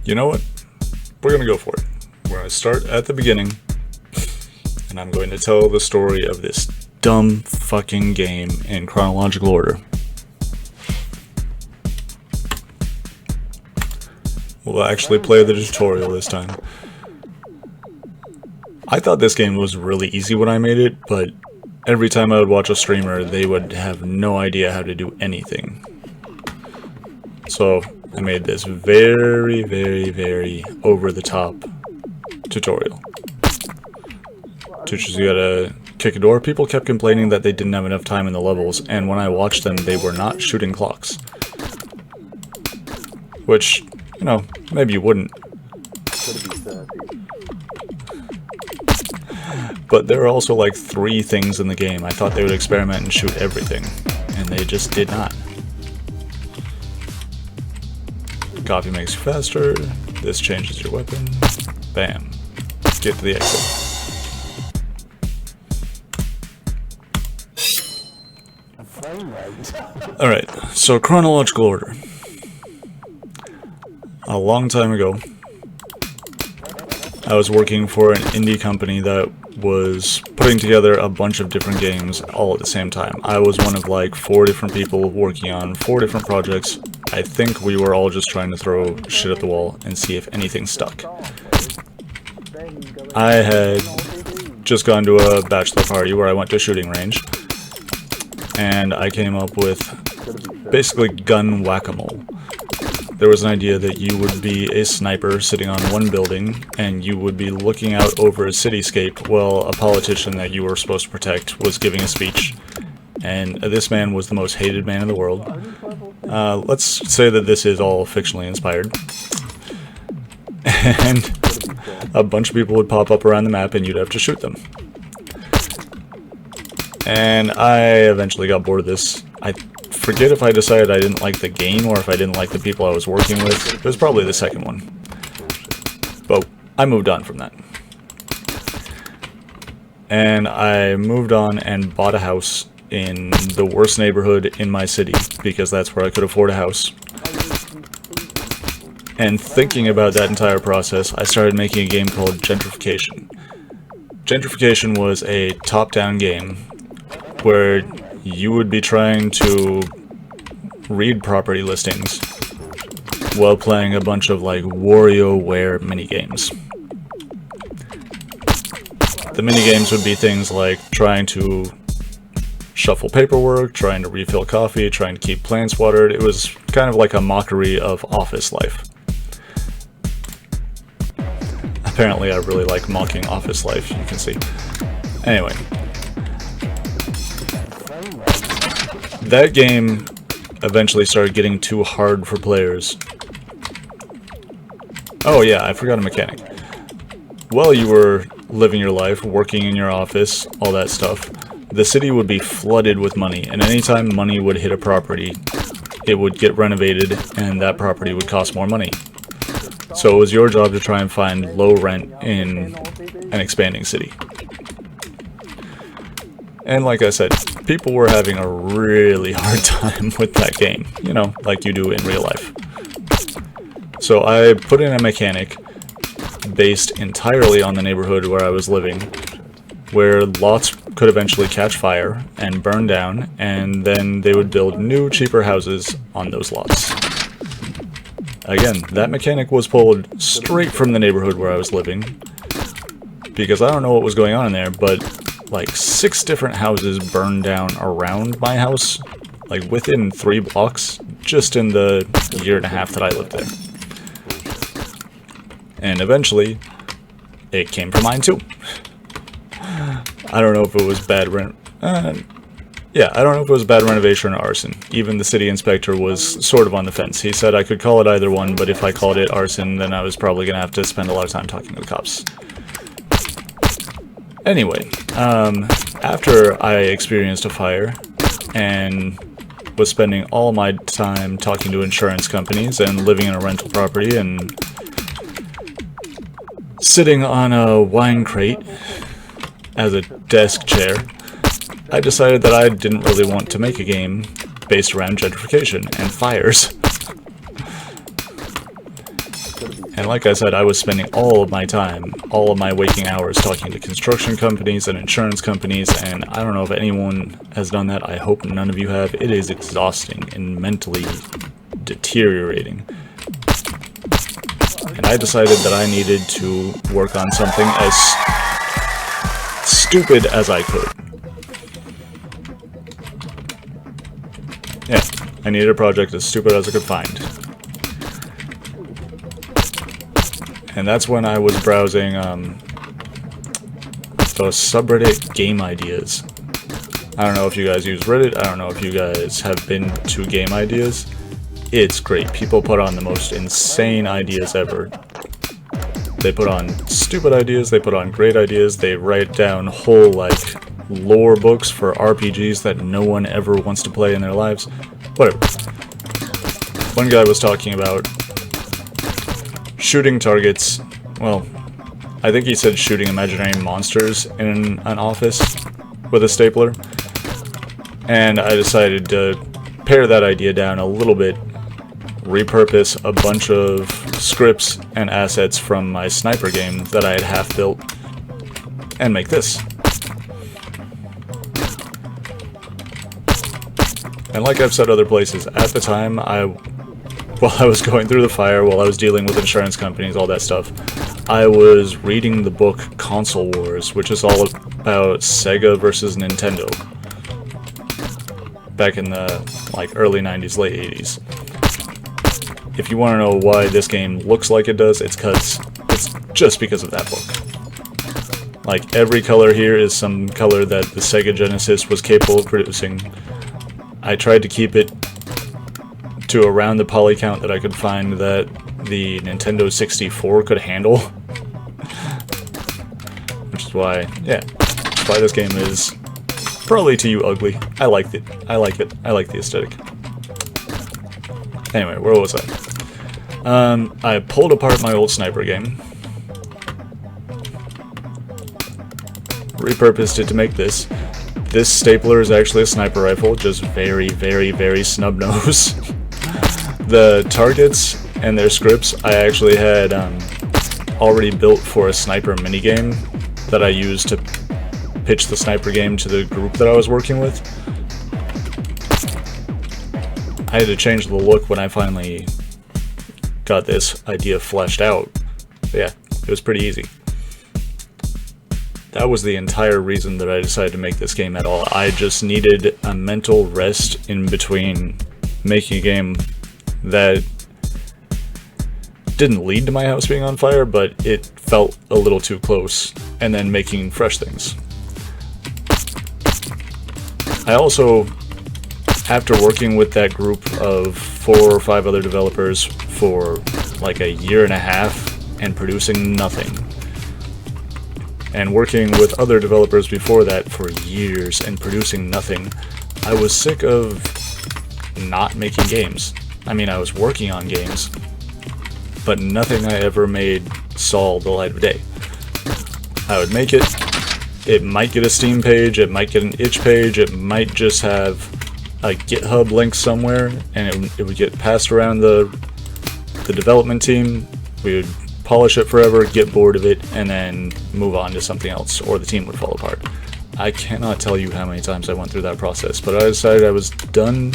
You know what? We're gonna go for it. We're gonna start at the beginning, and I'm going to tell the story of this dumb fucking game in chronological order. We'll actually play the tutorial this time. I thought this game was really easy when I made it, but every time I would watch a streamer, they would have no idea how to do anything. So I made this very, very, very over-the-top tutorial. Teachers, you gotta kick a door. People kept complaining that they didn't have enough time in the levels, and when I watched them, they were not shooting clocks. Which, you know, maybe you wouldn't. But there are also like 3 things in the game. I thought they would experiment and shoot everything, and they just did not. Coffee makes you faster. This changes your weapon. Bam. Get to the exit. Alright, so chronological order. A long time ago, I was working for an indie company that was putting together a bunch of different games all at the same time. I was one of like 4 different people working on 4 different projects. I think we were all just trying to throw shit at the wall and see if anything stuck. I had just gone to a bachelor party where I went to a shooting range, and I came up with basically gun whack-a-mole. There was an idea that you would be a sniper sitting on one building, and you would be looking out over a cityscape while a politician that you were supposed to protect was giving a speech. And this man was the most hated man in the world. Let's say that this is all fictionally inspired. And a bunch of people would pop up around the map and you'd have to shoot them. And I eventually got bored of this. I forget if I decided I didn't like the game or if I didn't like the people I was working with. It was probably the second one. But I moved on from that. And I moved on and bought a house in the worst neighborhood in my city, because that's where I could afford a house. And thinking about that entire process, I started making a game called Gentrification. Gentrification was a top-down game where you would be trying to read property listings while playing a bunch of like WarioWare minigames. The minigames would be things like trying to shuffle paperwork, trying to refill coffee, trying to keep plants watered. It was kind of like a mockery of office life. Apparently I really like mocking office life, you can see. Anyway. That game eventually started getting too hard for players. Oh yeah, I forgot a mechanic. While you were living your life, working in your office, all that stuff, the city would be flooded with money, and anytime money would hit a property, it would get renovated, and that property would cost more money. So it was your job to try and find low rent in an expanding city. And like I said, people were having a really hard time with that game, you know, like you do in real life. So I put in a mechanic based entirely on the neighborhood where I was living, where lots could eventually catch fire and burn down, and then they would build new, cheaper houses on those lots. Again, that mechanic was pulled straight from the neighborhood where I was living, because I don't know what was going on in there, but like 6 different houses burned down around my house, like within 3 blocks, just in the year and a half that I lived there. And eventually, it came for mine too. I don't know if it was bad I don't know if it was bad renovation or arson. Even the city inspector was sort of on the fence. He said I could call it either one, but if I called it arson, then I was probably going to have to spend a lot of time talking to the cops. Anyway, after I experienced a fire and was spending all my time talking to insurance companies and living in a rental property and sitting on a wine crate as a desk chair, I decided that I didn't really want to make a game based around gentrification and fires. And like I said, I was spending all of my time, all of my waking hours talking to construction companies and insurance companies, and I don't know if anyone has done that. I hope none of you have. It is exhausting and mentally deteriorating. And I decided that I needed to work on something as stupid as I could. Yeah, I needed a project as stupid as I could find. And that's when I was browsing the subreddit Game Ideas. I don't know if you guys use Reddit, I don't know if you guys have been to Game Ideas. It's great. People put on the most insane ideas ever. They put on stupid ideas, they put on great ideas, they write down whole, like, lore books for RPGs that no one ever wants to play in their lives. Whatever. One guy was talking about shooting targets, well, I think he said shooting imaginary monsters in an office with a stapler. And I decided to pare that idea down a little bit, repurpose a bunch of scripts and assets from my sniper game that I had half built, and make this. And like I've said other places, at the time, while I was going through the fire, while I was dealing with insurance companies, all that stuff, I was reading the book Console Wars, which is all about Sega versus Nintendo. Back in the early 90s, late 80s. If you want to know why this game looks like it does, it's just because of that book. Like, every color here is some color that the Sega Genesis was capable of producing. I tried to keep it to around the poly count that I could find that the Nintendo 64 could handle. Which is why, yeah, that's why this game is probably to you ugly. I liked it. I like it. I like the aesthetic. Anyway, where was I? I pulled apart my old sniper game. Repurposed it to make this. This stapler is actually a sniper rifle, just very, very, very snub-nose. The targets and their scripts I actually had already built for a sniper minigame that I used to pitch the sniper game to the group that I was working with. I had to change the look when I finally got this idea fleshed out. But yeah, it was pretty easy. That was the entire reason that I decided to make this game at all. I just needed a mental rest in between making a game that didn't lead to my house being on fire, but it felt a little too close, and then making fresh things. I also, after working with that group of 4 or 5 other developers for like a year and a half and producing nothing, and working with other developers before that for years and producing nothing, I was sick of not making games. I mean, I was working on games, but nothing I ever made saw the light of day. I would make it, it might get a Steam page, it might get an itch page, it might just have a GitHub link somewhere, and it would get passed around the development team. We would polish it forever, get bored of it, and then move on to something else, or the team would fall apart. I cannot tell you how many times I went through that process, but I decided I was done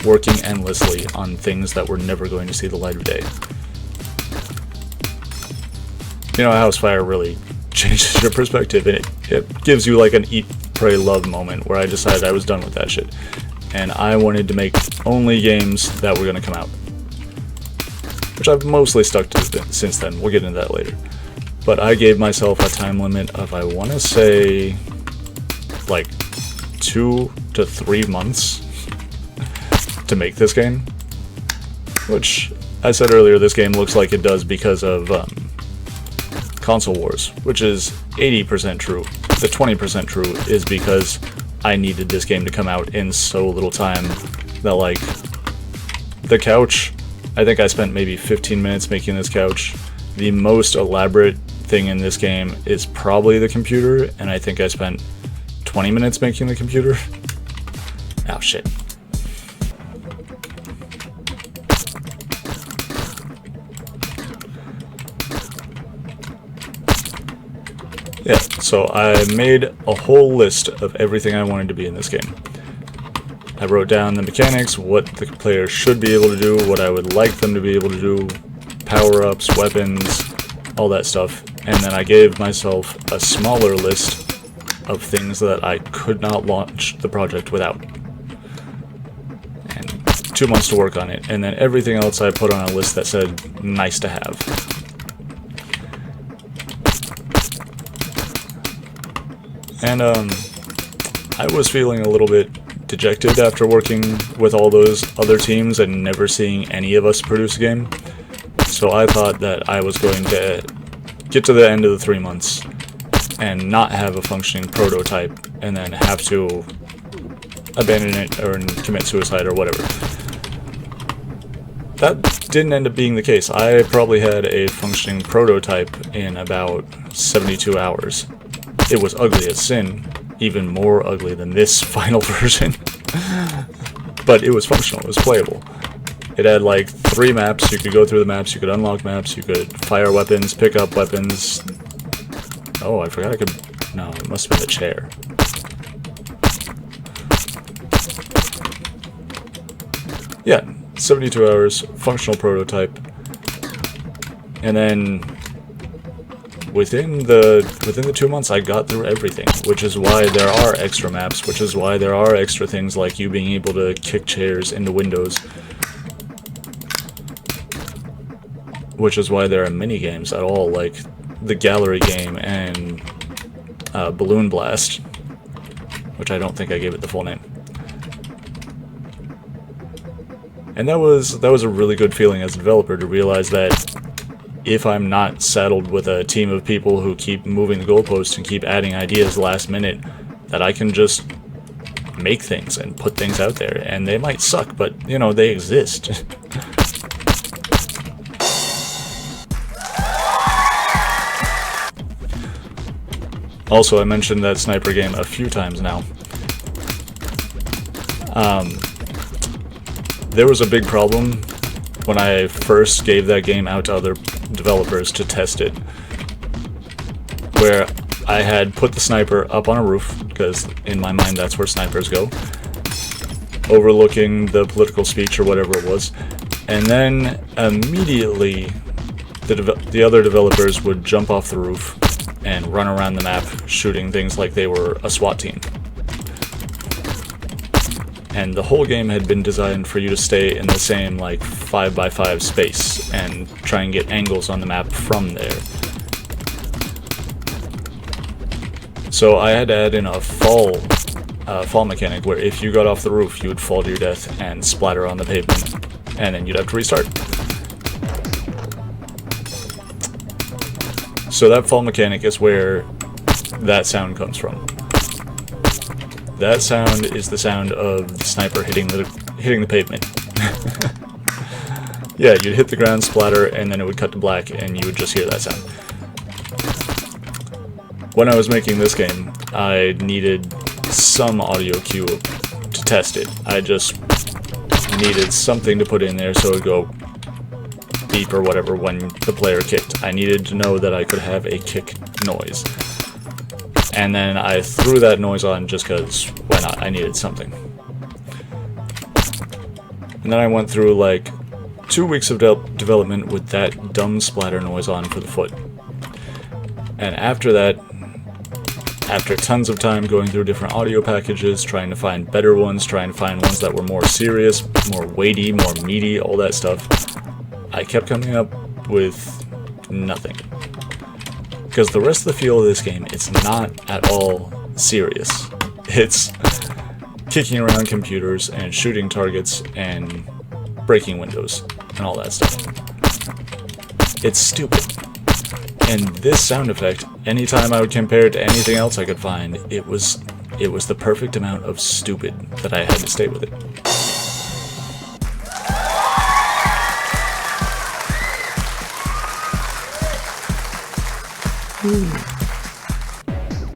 working endlessly on things that were never going to see the light of day. You know, a house fire really changes your perspective, and it gives you like an eat, pray, love moment where I decided I was done with that shit. And I wanted to make only games that were going to come out. Which I've mostly stuck to since then. We'll get into that later. But I gave myself a time limit of, I want to say, like 2 to 3 months to make this game. Which, I said earlier, this game looks like it does because of Console Wars, which is 80% true. The 20% true is because I needed this game to come out in so little time that, like, the couch, I think I spent maybe 15 minutes making this couch. The most elaborate thing in this game is probably the computer, and I think I spent 20 minutes making the computer. Oh shit. Yeah, so I made a whole list of everything I wanted to be in this game. I wrote down the mechanics, what the player should be able to do, what I would like them to be able to do, power-ups, weapons, all that stuff. And then I gave myself a smaller list of things that I could not launch the project without. And 2 months to work on it. And then everything else I put on a list that said nice to have. And I was feeling a little bit dejected after working with all those other teams and never seeing any of us produce a game. So I thought that I was going to get to the end of the 3 months and not have a functioning prototype and then have to abandon it or commit suicide or whatever. That didn't end up being the case. I probably had a functioning prototype in about 72 hours. It was ugly as sin, even more ugly than this final version. But it was functional, it was playable. It had like 3 maps, you could go through the maps, you could unlock maps, you could fire weapons, pick up weapons. Oh, I forgot I could... No, it must have been the chair. Yeah, 72 hours, functional prototype. And then within the 2 months I got through everything, which is why there are extra maps, which is why there are extra things like you being able to kick chairs into windows, which is why there are mini games at all, like the gallery game and Balloon Blast, which I don't think I gave it the full name. And that was a really good feeling as a developer to realize that if I'm not saddled with a team of people who keep moving the goalposts and keep adding ideas last minute, that I can just make things and put things out there. And they might suck, but, you know, they exist. Also, I mentioned that sniper game a few times now. There was a big problem when I first gave that game out to other developers to test it, where I had put the sniper up on a roof, because in my mind that's where snipers go, overlooking the political speech or whatever it was, and then immediately the other developers would jump off the roof and run around the map shooting things like they were a SWAT team. And the whole game had been designed for you to stay in the same like 5x5 space and try and get angles on the map from there. So I had to add in a fall mechanic where if you got off the roof you would fall to your death and splatter on the pavement, and then you'd have to restart. So that fall mechanic is where that sound comes from. That sound is the sound of the sniper hitting the pavement. Yeah, you'd hit the ground, splatter, and then it would cut to black, and you would just hear that sound. When I was making this game, I needed some audio cue to test it. I just needed something to put in there so it would go beep or whatever when the player kicked. I needed to know that I could have a kick noise. And then I threw that noise on just because, why not, I needed something. And then I went through like 2 weeks of development with that dumb splatter noise on for the foot. And after that, after tons of time going through different audio packages, trying to find better ones, trying to find ones that were more serious, more weighty, more meaty, all that stuff, I kept coming up with nothing. Because the rest of the feel of this game, it's not at all serious. It's kicking around computers and shooting targets and breaking windows and all that stuff. It's stupid. And this sound effect, anytime I would compare it to anything else I could find, it was the perfect amount of stupid that I had to stay with it.